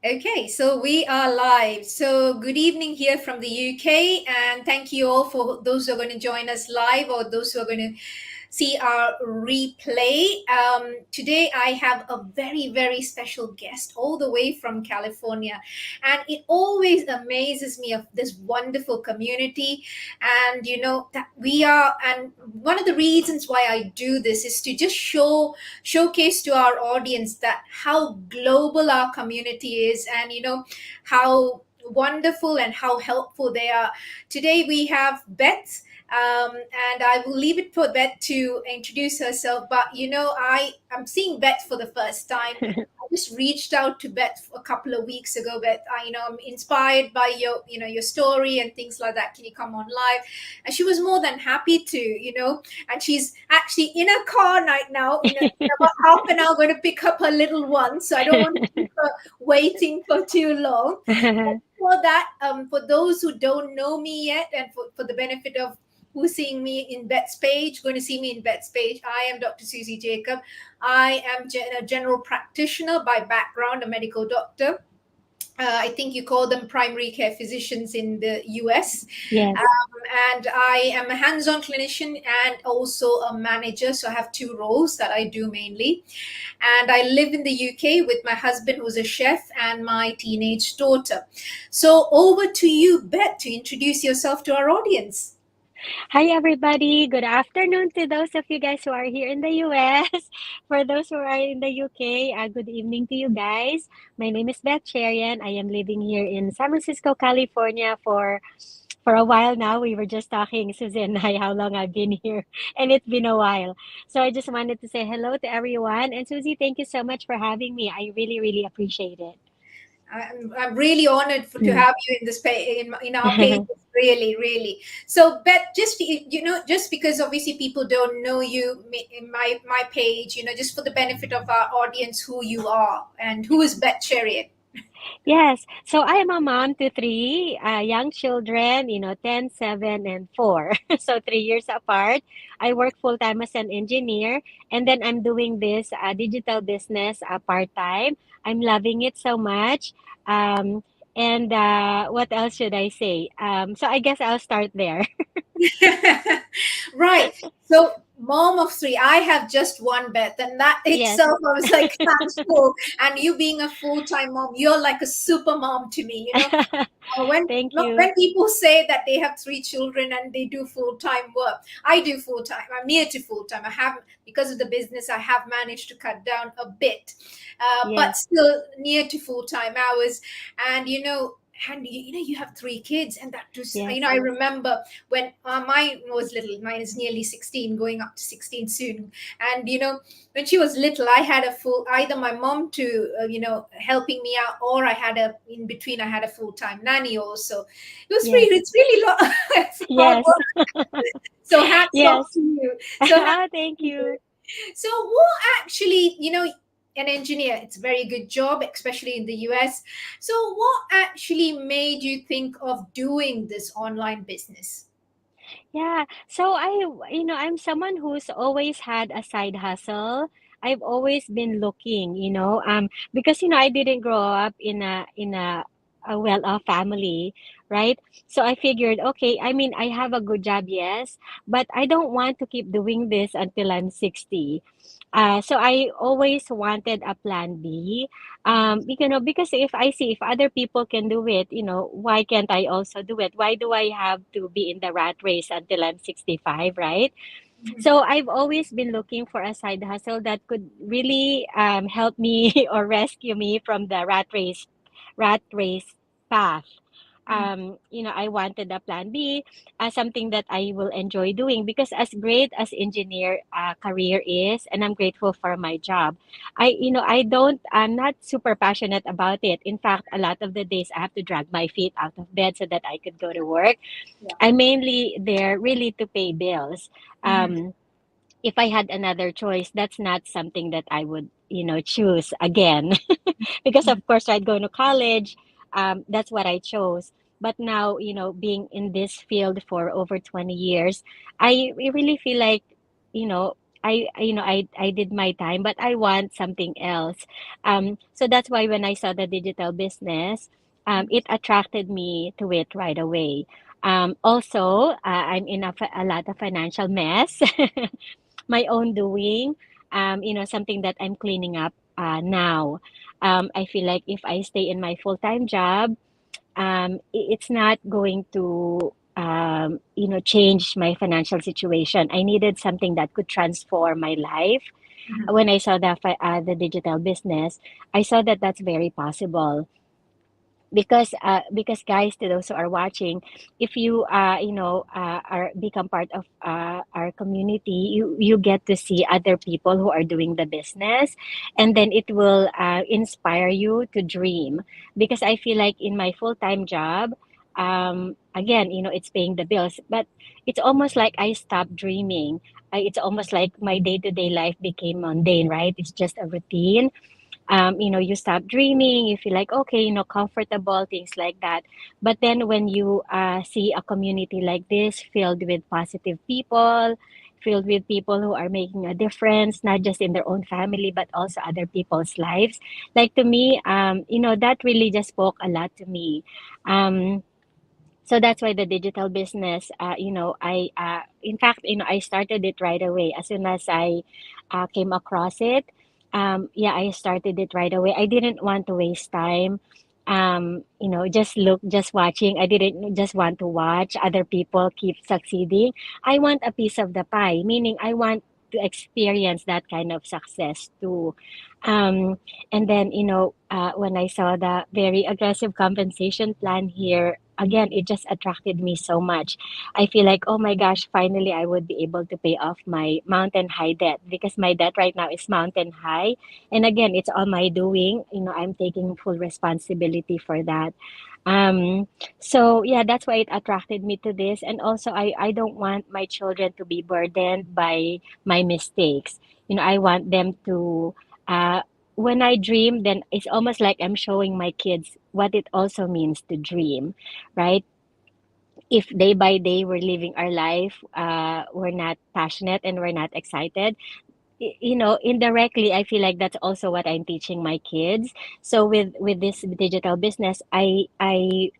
Okay, so we are live. So, good evening here from the UK, and thank you all for those who are going to join us live or those who are going to see our replay. Today, I have a very, very special guest all the way from California, and it always amazes me of this wonderful community. And that we are, and one of the reasons why I do this is to just showcase to our audience that how global our community is, and how wonderful and how helpful they are. Today we have Beth, and I will leave it for Beth to introduce herself. But I'm seeing Beth for the first time. I just reached out to Beth a couple of weeks ago. Beth, I'm inspired by your story and things like that. Can you come on live? And she was more than happy to, and she's actually in a car right now. In about half an hour, going to pick up her little one. So I don't want to keep her waiting for too long. For that, for those who don't know me yet, and for the benefit of who's seeing me in Beth's page, going to see me in Beth's page, I am Dr. Susie Jacob. I am a general practitioner by background, a medical doctor. I think you call them primary care physicians in the US. Yes. And I am a hands on clinician and also a manager. So I have two roles that I do mainly. And I live in the UK with my husband, who's a chef, and my teenage daughter. So over to you, Beth, to introduce yourself to our audience. Hi, everybody. Good afternoon to those of you guys who are here in the US. For those who are in the UK, good evening to you guys. My name is Beth Cherian. I am living here in San Francisco, California for a while now. We were just talking, Susie and I, how long I've been here, and it's been a while. So I just wanted to say hello to everyone. And Susie, thank you so much for having me. I really, really appreciate it. I'm really honored to have you in this in our page. Really, really. So, Beth, just just because obviously people don't know you in my page, just for the benefit of our audience, who you are and who is Beth Chariot. Yes. So I am a mom to three young children, 10, 7, and 4. So 3 years apart. I work full time as an engineer, and then I'm doing this digital business part-time. I'm loving it so much. Um, and what else should I say? So I guess I'll start there. Right. So, mom of three, I have just one, Beth, and that Yes. itself, I was like thankful. And you being a full time mom, you're like a super mom to me. When Thank look, you. when people say that they have three children and they do full time work, I do full time. I'm near to full time. I have, because of the business, I have managed to cut down a bit, but Yes. still near to full time hours. And you have three kids, and that just Yes. I remember when mine was little. Mine is nearly 16, going up to 16 soon. And when she was little, I had a full, either my mom to helping me out, or I had a in between, I had a full-time nanny also. Yes. It's really it's hard Yes. work. So hats off Yes. to you. So hats Thank to you. you. So what actually, an engineer, it's a very good job, especially in the US. So what actually made you think of doing this online business? Yeah. So I'm someone who's always had a side hustle. I've always been looking, because I didn't grow up in a well-off family, right? So I figured, okay, I mean, I have a good job, yes, but I don't want to keep doing this until I'm 60. So I always wanted a plan B. Because if I see if other people can do it, why can't I also do it? Why do I have to be in the rat race until I'm 65, right? Mhm. So I've always been looking for a side hustle that could really help me or rescue me from the rat race path. I wanted a plan B, something that I will enjoy doing because as great as engineer career is, and I'm grateful for my job, I'm not super passionate about it. In fact, a lot of the days I have to drag my feet out of bed so that I could go to work. Yeah. I'm mainly there really to pay bills. Mhm. If I had another choice, that's not something that I would, choose again. Because of course, right, going to college, that's what I chose. But now, being in this field for over 20 years, I really feel like, you know, I did my time, but I want something else. So that's why when I saw the digital business, it attracted me to it right away. Also, I'm in a lot of financial mess, my own doing. Something that I'm cleaning up now. I feel like if I stay in my full-time job, it's not going to change my financial situation. I needed something that could transform my life. Mhm. When I saw the digital business, I saw that that's very possible. Because guys, to those who are watching, if you are become part of our community, you get to see other people who are doing the business, and then it will inspire you to dream. Because I feel like in my full-time job, again, it's paying the bills, but it's almost like I stopped dreaming. It's almost like my day-to-day life became mundane, right? It's just a routine. You stop dreaming, you feel like, okay, comfortable, things like that. But then when you see a community like this filled with positive people, filled with people who are making a difference, not just in their own family, but also other people's lives, like to me, that really just spoke a lot to me. So that's why the digital business, in fact, I started it right away. As soon as I came across it, yeah, I started it right away. I didn't want to waste time, just watching. I didn't just want to watch other people keep succeeding. I want a piece of the pie, meaning I want to experience that kind of success too. Um, and then, when I saw the very aggressive compensation plan here, again, it just attracted me so much. I feel like, oh my gosh, finally I would be able to pay off my mountain high debt, because my debt right now is mountain high. And again, it's all my doing. I'm taking full responsibility for that. Um, so yeah, that's why it attracted me to this. And also, I don't want my children to be burdened by my mistakes. I want them to, uh, when I dream, then it's almost like I'm showing my kids what it also means to dream, right? If day by day we're living our life, we're not passionate and we're not excited, indirectly, I feel like that's also what I'm teaching my kids. So with this digital business, we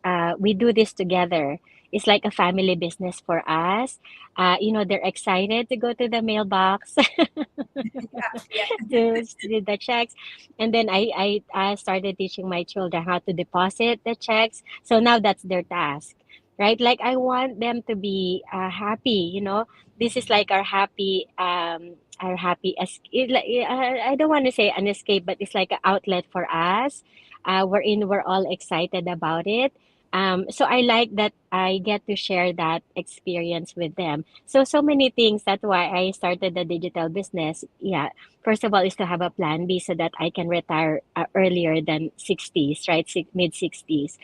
do this together. It's like a family business for us. They're excited to go to the mailbox Yeah. to do the checks. And then I started teaching my children how to deposit the checks. So now that's their task, right? Like I want them to be happy. This is like our happy I don't want to say an escape, but it's like an outlet for us. Wherein we're all excited about it. So I like that I get to share that experience with them. So many things. That's why I started the digital business. Yeah, first of all, is to have a plan B so that I can retire earlier than 60s, right? Mid 60s.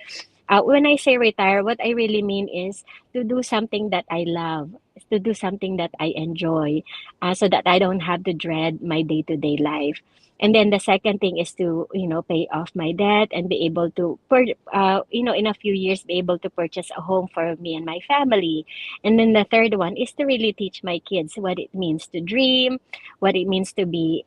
When I say retire, what I really mean is to do something that I love, to do something that I enjoy, so that I don't have to dread my day to day life. And then the second thing is to, pay off my debt and be able to, in a few years, be able to purchase a home for me and my family. And then the third one is to really teach my kids what it means to dream, what it means to be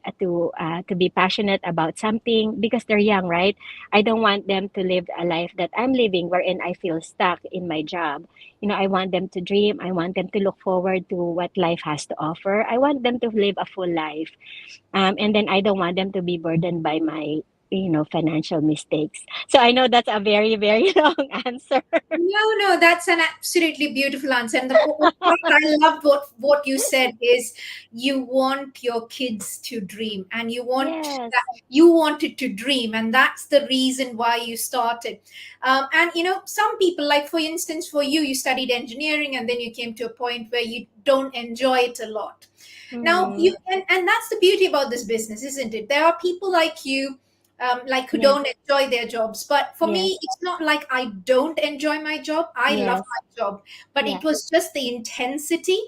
passionate about something, because they're young, right? I don't want them to live a life that I'm living wherein I feel stuck in my job. I want them to dream. I want them to look forward to what life has to offer. I want them to live a full life. And then I don't want them to be burdened by my, financial mistakes. So I know that's a very, very long answer. No, that's an absolutely beautiful answer. And the part I loved what you said is you want your kids to dream, and Yes. you wanted to dream, and that's the reason why you started. And some people, like for instance, for you, you studied engineering, and then you came to a point where you don't enjoy it a lot. Now Mm-hmm. you and that's the beauty about this business, isn't it? There are people like you, like who Yes. don't enjoy their jobs. But for Yes. me, it's not like I don't enjoy my job. I love Yes. my job, but Yeah. it was just the intensity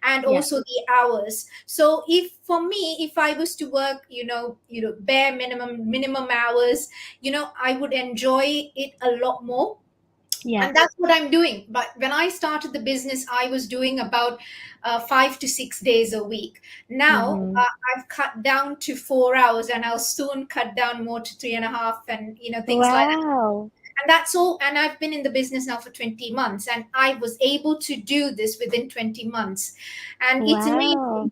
and Yeah. also the hours. So if for me, if I was to work, bare minimum hours, I would enjoy it a lot more. Yeah. And that's what I'm doing. But when I started the business, I was doing about 5 to 6 days a week. Now Mm-hmm. I've cut down to 4 hours, and I'll soon cut down more to 3.5, and things like that. Wow. And that's all. And I've been in the business now for 20 months, and I was able to do this within 20 months. And it's amazing. Wow.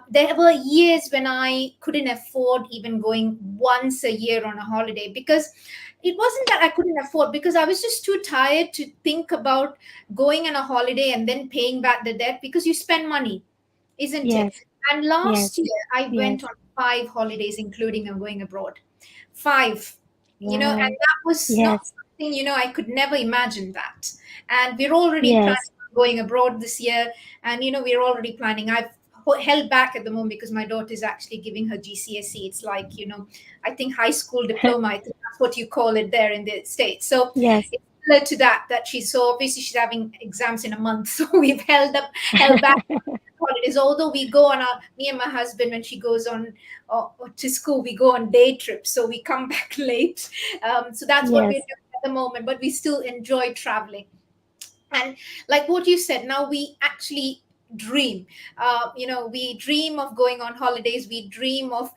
There were years when I couldn't afford even going once a year on a holiday, because it wasn't that I couldn't afford, because I was just too tired to think about going on a holiday and then paying back the debt, because you spend money, isn't it? Yes. And last Yes. year I went Yes. on 5 holidays, including going abroad. Five, and Wow. that was not Yes. something, I could never imagine that. And we're already Yes. planning on going abroad this year. And, we're already planning. I've held back at the moment because my daughter is actually giving her GCSE. It's like, I think high school diploma, I think that's what you call it there in the States. So Yes. it's similar to that she's, so obviously she's having exams in a month. So we've held back holidays. Although we go on me and my husband, when she goes on to school, we go on day trips, so we come back late. So that's what we're Yes. doing at the moment. But we still enjoy traveling. And like what you said, now we actually dream. We dream of going on holidays. We dream of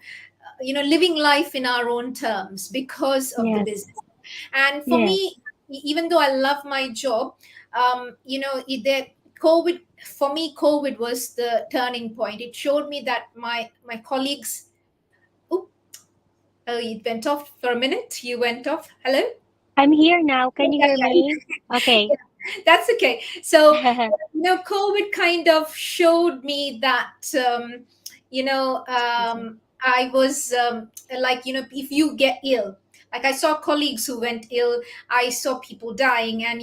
living life in our own terms because of the Yes. business. And for me, Yes. even though I love my job, COVID, for me, COVID was the turning point. It showed me that my colleagues. Oh, it went off for a minute. You went off. Hello. I'm here now. Can you Yeah, hear yeah, me? Okay. yeah. That's okay. So, COVID kind of showed me that, I was like, if you get ill, like I saw colleagues who went ill, I saw people dying, and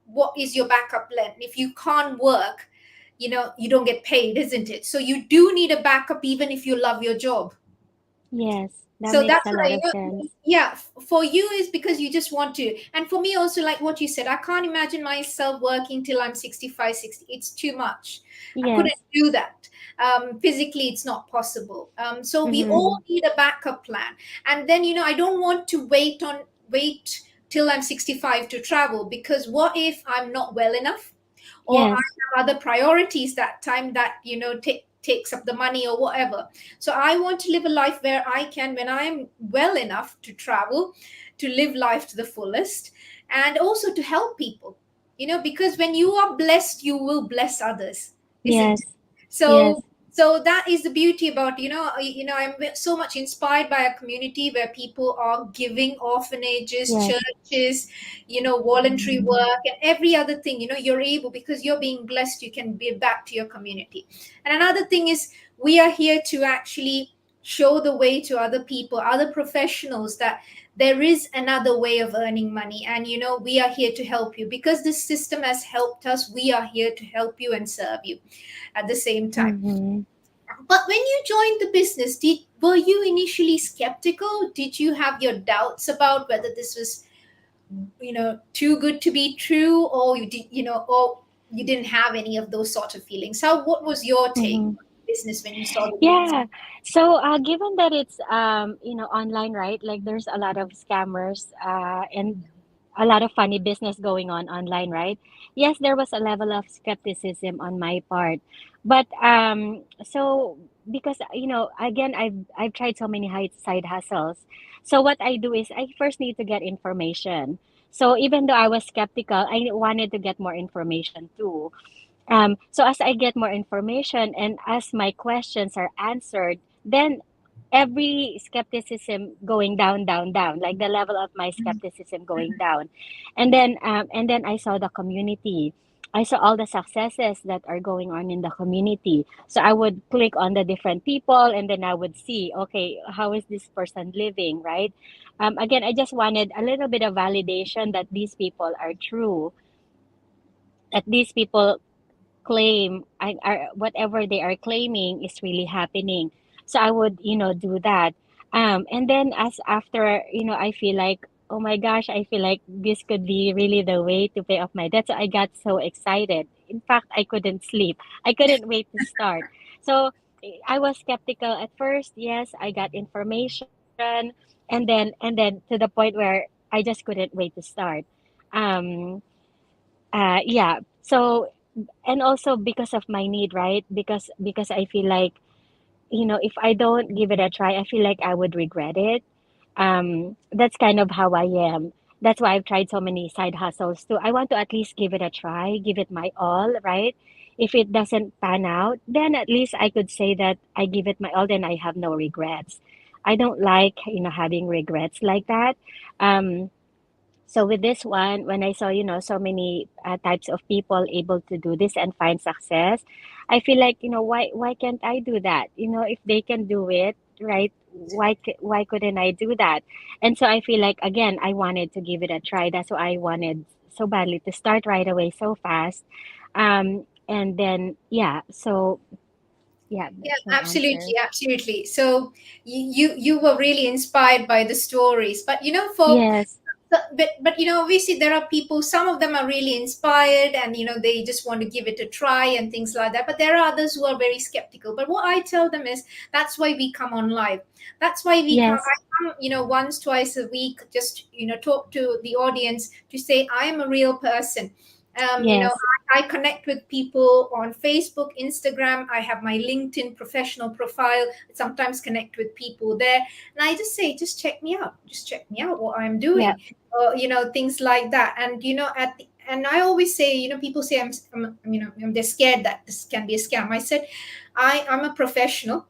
what is your backup plan? If you can't work, you don't get paid, isn't it? So you do need a backup, even if you love your job. Yes. That So makes that's a what lot of sense. yeah, for you is because you just want to. And for me also, like what you said, I can't imagine myself working till I'm 65, 60. It's too much. I couldn't Yes. do that. Physically, it's not possible. So we all Mm-hmm. need a backup plan. And then, I don't want to wait till I'm 65 to travel, because what if I'm not well enough, or I Yes. have other priorities that time that takes up the money or whatever. So I want to live a life where I can, when I'm well enough to travel, to live life to the fullest, and also to help people. Because when you are blessed, you will bless others, isn't it? Yes. Yes. So that is the beauty about, I'm so much inspired by a community where people are giving, orphanages, Yes. churches, voluntary work, and every other thing. You're able, because you're being blessed, you can give back to your community. And another thing is, we are here to actually show the way to other people, other professionals, that there is another way of earning money. And we are here to help you, because this system has helped us. We are here to help you and serve you at the same time. Mm-hmm. But when you joined the business, were you initially skeptical? Did you have your doubts about whether this was, too good to be true, or or you didn't have any of those sort of feelings? What was your take Mm-hmm. on business when you saw the rules? Yeah. So, given that it's online, right? Like there's a lot of scammers and a lot of funny business going on online, right? Yes, there was a level of skepticism on my part, but so because again, I've tried so many side hustles. So what I do is I first need to get information. So even though I was skeptical, I wanted to get more information too. So as I get more information and as my questions are answered, then every skepticism going down, down, down, like the level of my skepticism going down. And then I saw the community. I saw all the successes that are going on in the community. So I would click on the different people and then I would see, okay, how is this person living, right? Again, I just wanted a little bit of validation that these people are true, that these people claim are whatever they are claiming is really happening. So I would do that. And then as after I feel like, oh my gosh, I feel like this could be really the way to pay off my debt. So I got so excited. In fact, I couldn't sleep. I couldn't wait to start. So I was skeptical at first. Yes, I got information, and then to the point where I just couldn't wait to start. Um, yeah. So, and also because of my need, right? Because I feel like, if I don't give it a try, I feel like I would regret it. That's kind of how I am. That's why I've tried so many side hustles too. I want to at least give it a try, give it my all, right? If it doesn't pan out, then at least I could say that I give it my all, then I have no regrets. I don't like, having regrets like that. Um, so with this one, when I saw, so many types of people able to do this and find success, I feel like, why can't I do that? If they can do it, right? Why couldn't I do that? And so I feel like, again, I wanted to give it a try. That's why I wanted so badly to start right away so fast. And then yeah, so yeah, Yeah, that's my answer. absolutely, absolutely. So you were really inspired by the stories, but Yes, obviously there are people. Some of them are really inspired, and they just want to give it a try and things like that. But there are others who are very skeptical. But what I tell them is that's why we come on live. That's why we come. yes, I come, once, twice a week, just talk to the audience to say I am a real person. yes, I connect with people on Facebook, Instagram. I have my LinkedIn professional profile. Sometimes connect with people there, and I just say, just check me out. Just check me out what I'm yeah, doing. Things like that. And and I always say, people say they're scared that this can be a scam. I said, I'm a professional.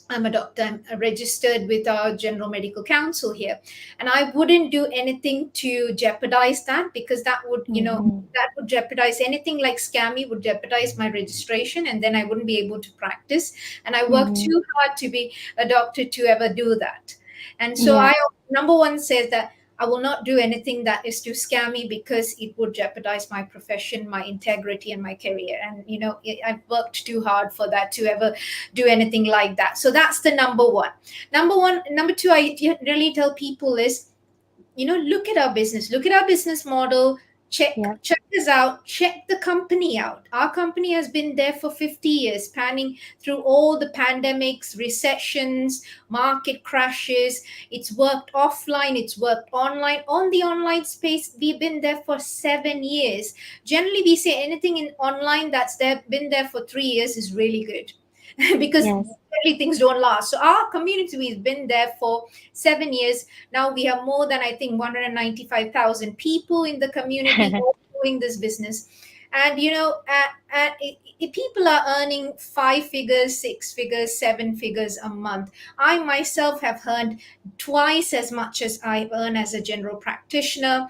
I'm a doctor. I'm registered with our General Medical Council here, and I wouldn't do anything to jeopardize that, because mm-hmm, that would jeopardize anything like scammy would jeopardize my registration, and then I wouldn't be able to practice. And I work mm-hmm, too hard to be a doctor to ever do that. And so yeah, I number one says that I will not do anything that is too scammy, because it would jeopardize my profession, my integrity, and my career. And I've worked too hard for that to ever do anything like that. So that's the number one. Number two, I really tell people is, look at our business, look at our business model. check yeah, check this out, check the company out. Our company has been there for 50 years, spanning through all the pandemics, recessions, market crashes. It's worked offline, it's worked online. On the online space, we've been there for 7 years. Generally, we say anything in online that's been there for 3 years is really good. Because yes, really things don't last. So our community, we've been there for 7 years. Now we have more than, I think, 195,000 people in the community all doing this business. And people are earning 5 figures, 6 figures, 7 figures a month. I myself have earned twice as much as I earn as a general practitioner.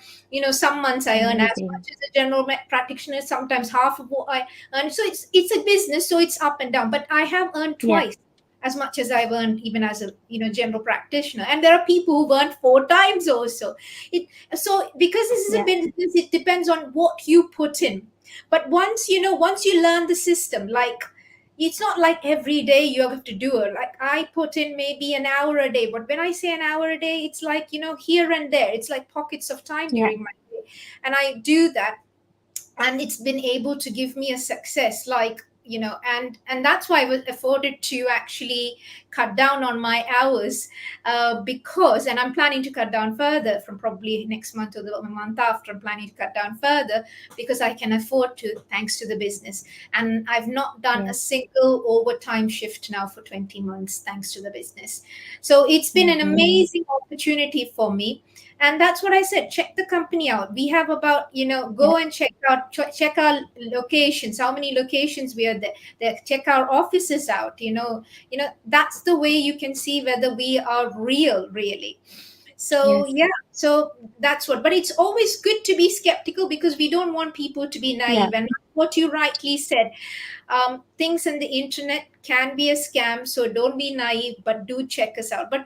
Some months I earn as amazing. much as a general practitioner, sometimes half of what I earn. So it's a business, so it's up and down. But I have earned Yeah, twice as much as I've earned even as a general practitioner. And there are people who've earned 4 times also. It so because this is a yeah, business, it depends on what you put in. But once you learn the system, like, it's not like every day you have to do it. Like, I put in maybe an hour a day, but when I say an hour a day, it's like, here and there. It's like pockets of time yeah, during my day, and I do that. And it's been able to give me a success, like, and that's why I was afforded to actually cut down on my hours, because, and I'm planning to cut down further from probably next month or the month after. I'm planning to cut down further because I can afford to, thanks to the business. And I've not done a yes. single overtime shift now for 20 months, thanks to the business. So it's been an Mm-hmm. amazing opportunity for me. And that's what I said, check the company out. We have about, Yeah, go and check our locations, how many locations we are there. Check our offices out. That's the way you can see whether we are real, really. So yes, yeah, so that's what. But it's always good to be skeptical, because we don't want people to be yeah, naive. And what you rightly said, things in the internet can be a scam, so don't be naive, but do check us out. But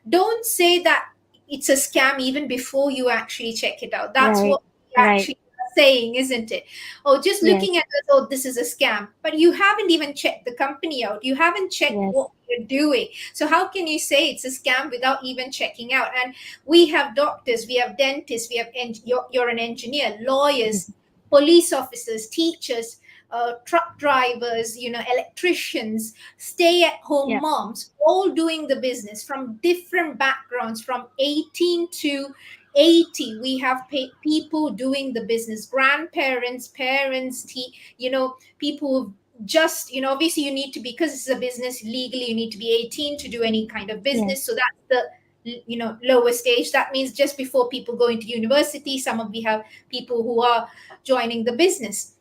don't say that it's a scam even before you actually check it out. That's right, what we right, actually are saying, isn't it? Oh, just yes, looking at us, oh, this is a scam, but you haven't even checked the company out, you haven't checked yes, what you're doing. So how can you say it's a scam without even checking out? And we have doctors, we have dentists, we have you're an engineer, lawyers, police officers, teachers, truck drivers, electricians, stay at home yeah, moms, all doing the business from different backgrounds, from 18 to 80 we have people doing the business, grandparents, parents, people just, obviously you need to be, because it's a business, legally you need to be 18 to do any kind of Yes. business. So that's the lowest age. That means just before people go into university, we have people who are joining the business.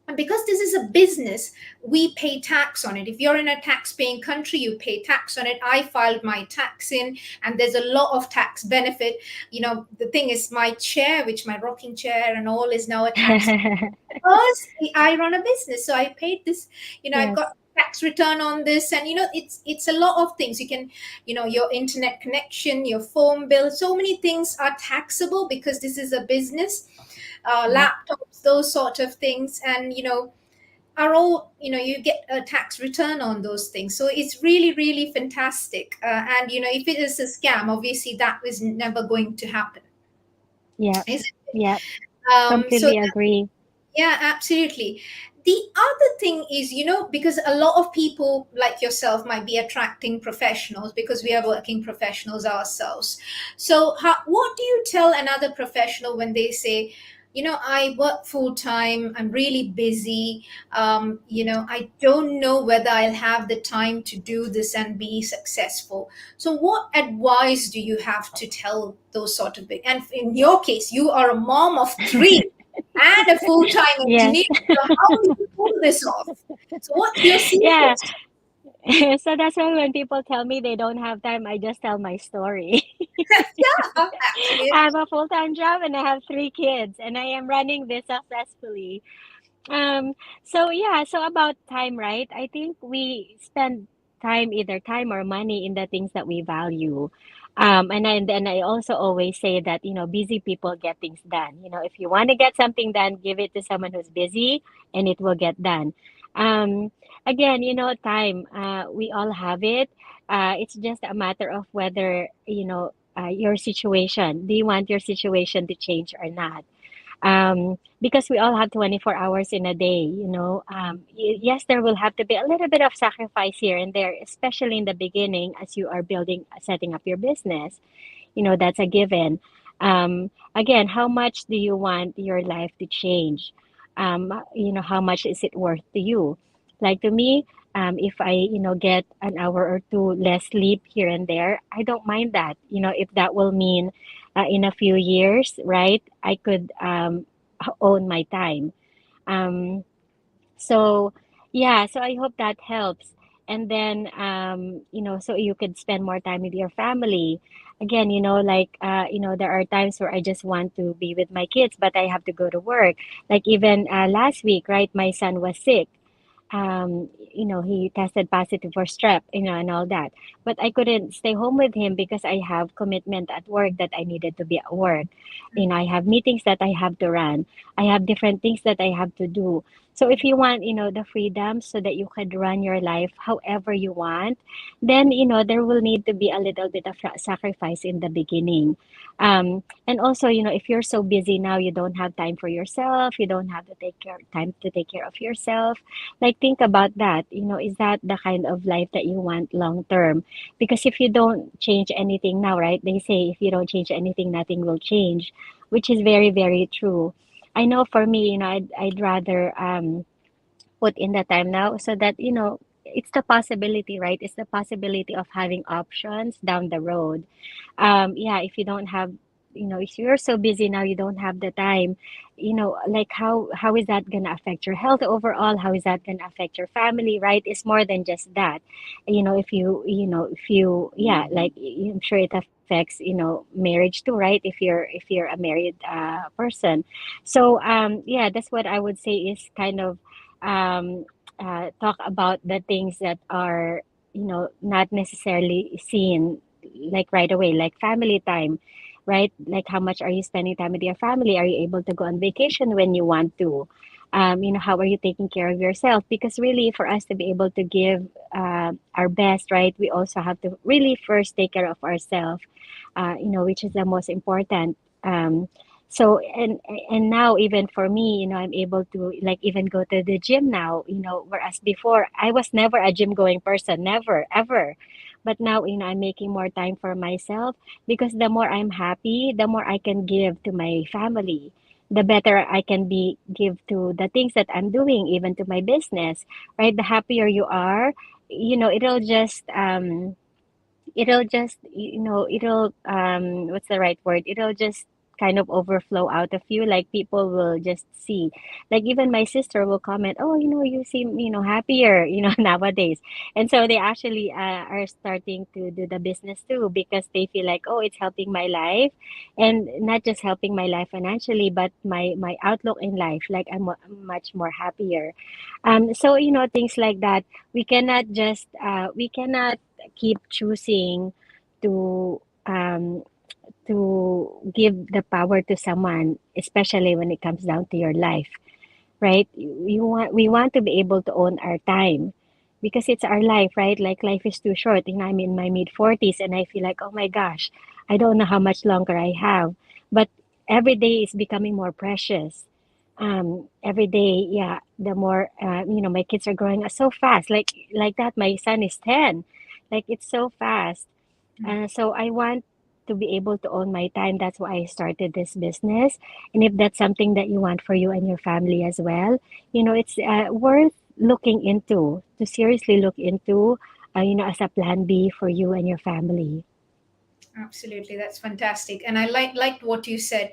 And because this is a business, we pay tax on it. If you're in a tax paying country, you pay tax on it. I filed my tax in, and there's a lot of tax benefit. The thing is, my chair, which my rocking chair and all, is now a tax, because I run a business. So I paid this, I've Yes. got tax return on this, and it's a lot of things. You can, your internet connection, your phone bill, so many things are taxable because this is a business. Yep. Laptops, those sort of things, and are all, you get a tax return on those things. So it's really, really fantastic. And if it is a scam, obviously that is never going to happen, Yep. is it? Yep. So Completely agree. yeah, absolutely. The other thing is, because a lot of people like yourself might be attracting professionals, because we are working professionals ourselves. So, what do you tell another professional when they say, I work full time, I'm really busy, I don't know whether I'll have the time to do this and be successful. So, what advice do you have to tell those sort of big? And in your case, you are a mom of three and a full-time Yes. engineer. So how do you pull this off? So what's your Yeah. secret? So that's why when people tell me they don't have time, I just tell my story. Yeah, I absolutely. have a full-time job and I have three kids, and I am running this successfully. Um, so yeah, so about time, right? I think we spend time, either time or money, in the things that we value. And then I also always say that, busy people get things done. If you want to get something done, give it to someone who's busy and it will get done. Um, Again, time, we all have it. It's just a matter of whether, your situation, do you want your situation to change or not? Because we all have 24 hours in a day, yes, there will have to be a little bit of sacrifice here and there, especially in the beginning as you are building, setting up your business. That's a given. Again, how much do you want your life to change? How much is it worth to you? Like to me, if I, get an hour or two less sleep here and there, I don't mind that. If that will mean in a few years, right, I could own my time. Um, so yeah, so I hope that helps. And then so you could spend more time with your family. Again, like there are times where I just want to be with my kids, but I have to go to work. Like even last week, right? My son was sick. He tested positive for strep, and all that. But I couldn't stay home with him because I have commitment at work that I needed to be at work. I have meetings that I have to run. I have different things that I have to do. So if you want, the freedom so that you could run your life however you want, then, there will need to be a little bit of sacrifice in the beginning. And also, if you're so busy now, you don't have time for yourself, you don't have to time to take care of yourself. Like, think about that. Is that the kind of life that you want long term? Because if you don't change anything now, right? They say if you don't change anything, nothing will change, which is very, very true. I know for me, I'd rather put in the time now so that, it's the possibility, right? It's the possibility of having options down the road. Yeah, if you don't have, if you're so busy now, you don't have the time, like how is that gonna affect your health overall? How is that gonna affect your family, right? It's more than just that. Yeah, like I'm sure it affects, marriage too, right? If you're a married person. So yeah, that's what I would say is kind of um talk about the things that are, not necessarily seen like right away, like family time, right? Like how much are you spending time with your family? Are you able to go on vacation when you want to? How are you taking care of yourself? Because really, for us to be able to give our best, right, we also have to really first take care of ourselves, which is the most important. So and now even for me, I'm able to like even go to the gym now, whereas before I was never a gym going person, never ever. But now, I'm making more time for myself, because the more I'm happy, the more I can give to my family. The better I can be give to the things that I'm doing, even to my business, right? The happier you are, it'll what's the right word, it'll just kind of overflow out of you. Like, people will just see, like, even my sister will comment, oh, you seem, happier, nowadays. And so they actually are starting to do the business too, because they feel like, oh, it's helping my life, and not just helping my life financially, but my outlook in life, like I'm much more happier. So, things like that. We cannot keep choosing to give the power to someone, especially when it comes down to your life, right? We want to be able to own our time, because it's our life, right? Like, life is too short. I'm in my mid 40s, and I feel like, oh my gosh, I don't know how much longer I have. But every day is becoming more precious. Every day, yeah, the more, my kids are growing up so fast. Like that, my son is 10. Like, it's so fast. So I want to be able to own my time. That's why I started this business. And if that's something that you want for you and your family as well, it's worth looking into, to seriously look into, as a plan B for you and your family. Absolutely, that's fantastic. And I liked what you said.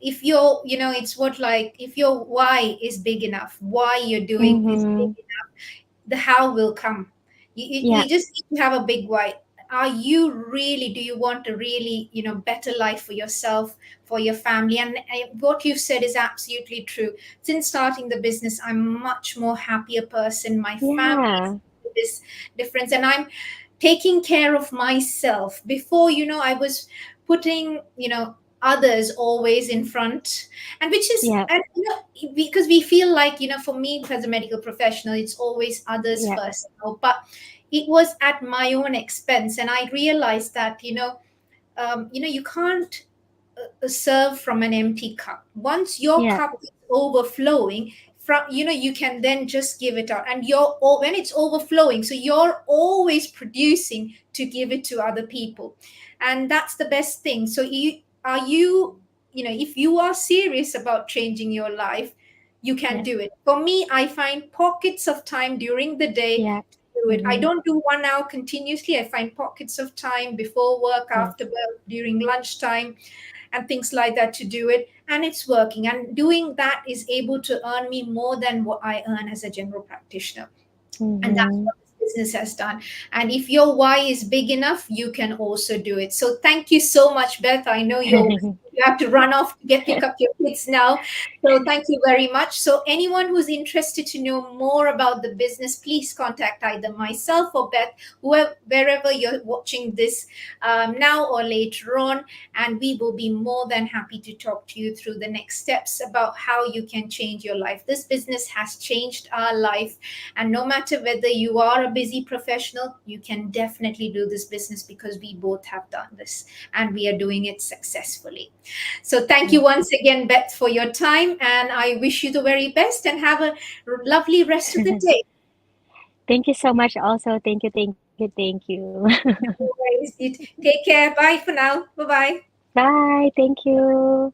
If your, it's what, like, if your why is big enough, why you're doing is big Mm-hmm. enough, the how will come. Yeah, You just need to have a big why. Are you really, do you want a really, better life for yourself, for your family? And what you've said is absolutely true. Since starting the business, I'm much more happier person. My family is yeah, this difference, and I'm taking care of myself. Before, I was putting, others always in front, and which is, yeah, and because we feel like, for me as a medical professional, it's always others yeah, first, but it was at my own expense. And I realized that, you can't serve from an empty cup. Once your yeah, cup is overflowing, from, you can then just give it out, and when it's overflowing, so you're always producing to give it to other people. And that's the best thing. So if you are serious about changing your life, you can yeah, do it. For me, I find pockets of time during the day yeah. to do it. I Mm-hmm. don't do 1 hour continuously. I find pockets of time before work, Yes, after work, during lunchtime, and things like that to do it. And it's working. And doing that is able to earn me more than what I earn as a general practitioner. And that's mm-hmm. what this business has done. And if your why is big enough, you can also do it. So thank you so much, Beth. I know you have to run off to get pick up your kids now. So thank you very much. So anyone who's interested to know more about the business, please contact either myself or Beth, wherever you're watching this, now or later on, and we will be more than happy to talk to you through the next steps about how you can change your life. This business has changed our life, and no matter whether you are a busy professional, you can definitely do this business, because we both have done this and we are doing it successfully. So thank you Yeah. once again, Beth, for your time. And I wish you the very best and have a lovely rest of the day. Thank you so much also. Thank you, thank you, thank you. No worries. You take care. Bye for now. Bye bye. Bye. Thank you.